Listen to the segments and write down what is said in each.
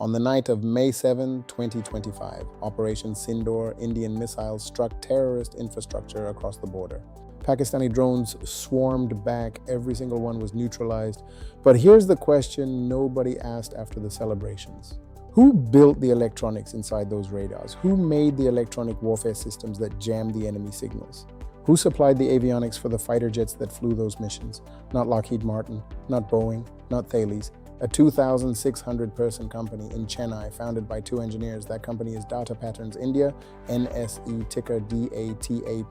On the night of May 7, 2025, Operation Sindoor, Indian missiles struck terrorist infrastructure across the border. Pakistani drones swarmed back, every single one was neutralized. But here's the question nobody asked after the celebrations. Who built the electronics inside those radars? Who made the electronic warfare systems that jammed the enemy signals? Who supplied the avionics for the fighter jets that flew those missions? Not Lockheed Martin, not Boeing, not Thales. A 2,600-person company in Chennai founded by two engineers. That company is DATAPATTNS India, NSE, ticker DATAPATTNS.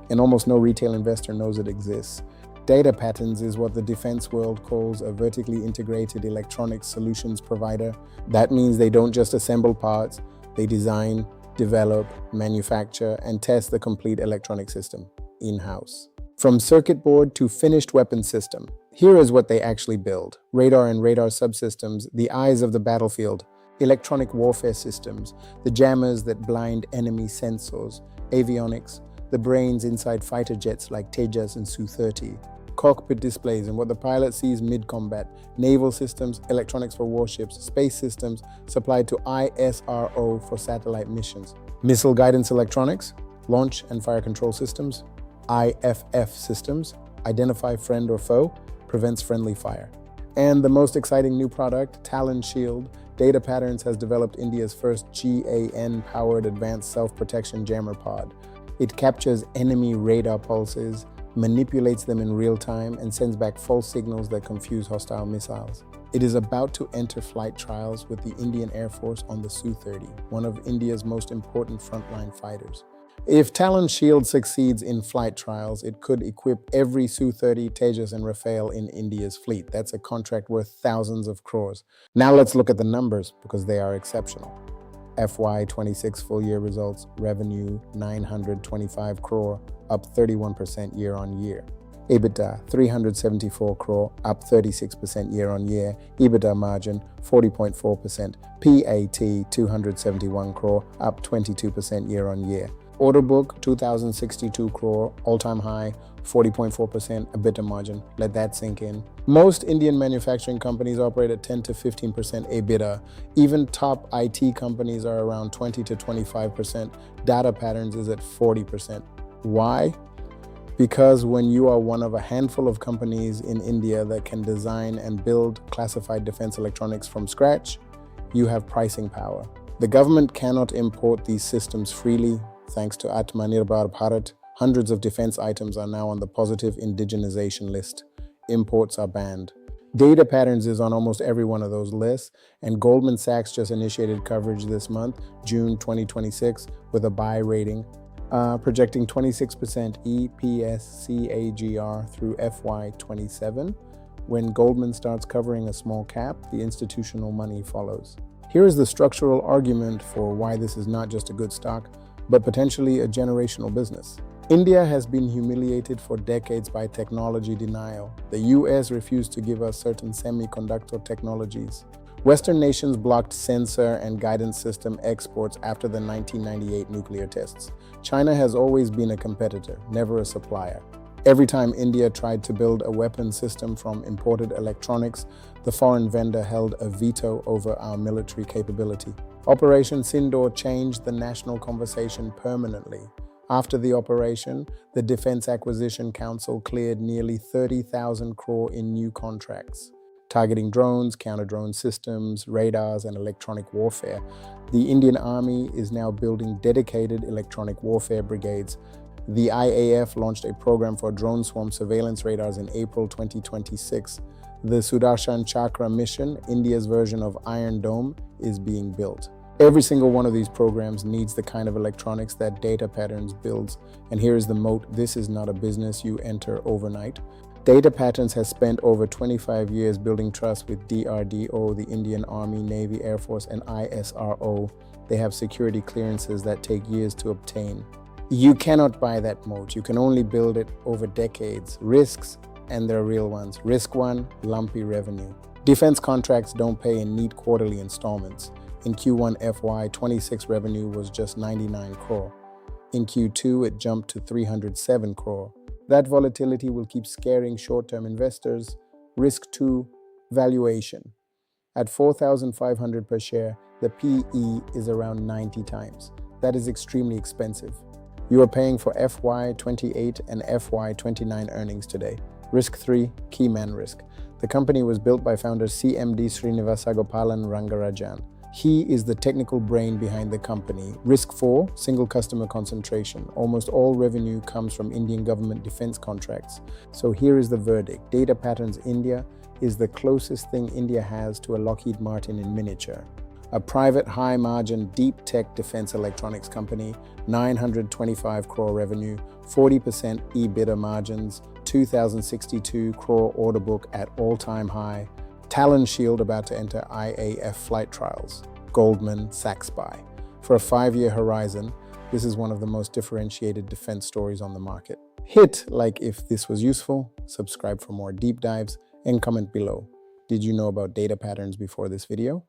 And almost no retail investor knows it exists. DATAPATTNS is what the defense world calls a vertically integrated electronics solutions provider. That means they don't just assemble parts, they design, develop, manufacture, and test the complete electronic system in-house. From circuit board to finished weapon system, here is what they actually build. Radar and radar subsystems, the eyes of the battlefield, electronic warfare systems, the jammers that blind enemy sensors, avionics, the brains inside fighter jets like Tejas and Su-30, cockpit displays and what the pilot sees mid-combat, naval systems, electronics for warships, space systems supplied to ISRO for satellite missions, missile guidance electronics, launch and fire control systems, IFF systems, identify friend or foe, prevents friendly fire. And the most exciting new product, TALON SHIELD, DATAPATTNS has developed India's first GAN-powered advanced self-protection jammer pod. It captures enemy radar pulses, manipulates them in real time, and sends back false signals that confuse hostile missiles. It is about to enter flight trials with the Indian Air Force on the Su-30, one of India's most important frontline fighters. If TALON SHIELD succeeds in flight trials, it could equip every Su-30, Tejas, and Rafale in India's fleet. That's a contract worth thousands of crores. Now let's look at the numbers because they are exceptional. FY26 full-year results, revenue 925 crore, up 31% year-on-year. EBITDA 374 crore, up 36% year-on-year. EBITDA margin 40.4%. PAT 271 crore, up 22% year-on-year. Order book 2,062 crore, all-time high, 40.4% EBITDA margin. Let that sink in. Most Indian manufacturing companies operate at 10 to 15% EBITDA. Even top IT companies are around 20 to 25%. DATAPATTNS is at 40%. Why? Because when you are one of a handful of companies in India that can design and build classified defense electronics from scratch, you have pricing power. The government cannot import these systems freely. Thanks to Atmanirbhar Bharat, hundreds of defense items are now on the positive indigenization list. Imports are banned. DATAPATTNS is on almost every one of those lists, and Goldman Sachs just initiated coverage this month, June 2026, with a buy rating, projecting 26% EPS CAGR through FY27. When Goldman starts covering a small cap, the institutional money follows. Here is the structural argument for why this is not just a good stock, but potentially a generational business. India has been humiliated for decades by technology denial. The US refused to give us certain semiconductor technologies. Western nations blocked sensor and guidance system exports after the 1998 nuclear tests. China has always been a competitor, never a supplier. Every time India tried to build a weapon system from imported electronics, the foreign vendor held a veto over our military capability. Operation Sindoor changed the national conversation permanently. After the operation, the Defense Acquisition Council cleared nearly 30,000 crore in new contracts, targeting drones, counter-drone systems, radars, and electronic warfare. The Indian Army is now building dedicated electronic warfare brigades. The IAF launched a program for drone swarm surveillance radars in April 2026. The Sudarshan Chakra mission, India's version of Iron Dome, is being built. Every single one of these programs needs the kind of electronics that DATAPATTNS builds. And here is the moat: this is not a business you enter overnight. DATAPATTNS has spent over 25 years building trust with DRDO, the Indian Army, Navy, Air Force, and ISRO. They have security clearances that take years to obtain. You cannot buy that moat. You can only build it over decades. Risks, and they're real ones. Risk one, lumpy revenue. Defense contracts don't pay in neat quarterly installments. In Q1 FY26 revenue was just 99 crore. In Q2 it jumped to 307 crore. That volatility will keep scaring short-term investors. Risk two, valuation. At 4,500 per share, the PE is around 90 times. That is extremely expensive. You are paying for FY28 and FY29 earnings today. Risk 3, key man risk. The company was built by founder CMD Srinivasagopalan Rangarajan. He is the technical brain behind the company. Risk 4, single customer concentration. Almost all revenue comes from Indian government defense contracts. So here is the verdict. DATAPATTNS India is the closest thing India has to a Lockheed Martin in miniature. A private high-margin deep tech defense electronics company, 925 crore revenue, 40% EBITDA margins, 2,062 crore order book at all-time high, TALON SHIELD about to enter IAF flight trials, Goldman Sachs buy. For a 5-year horizon, this is one of the most differentiated defense stories on the market. Hit like if this was useful, subscribe for more deep dives, and comment below. Did you know about DATAPATTNS before this video?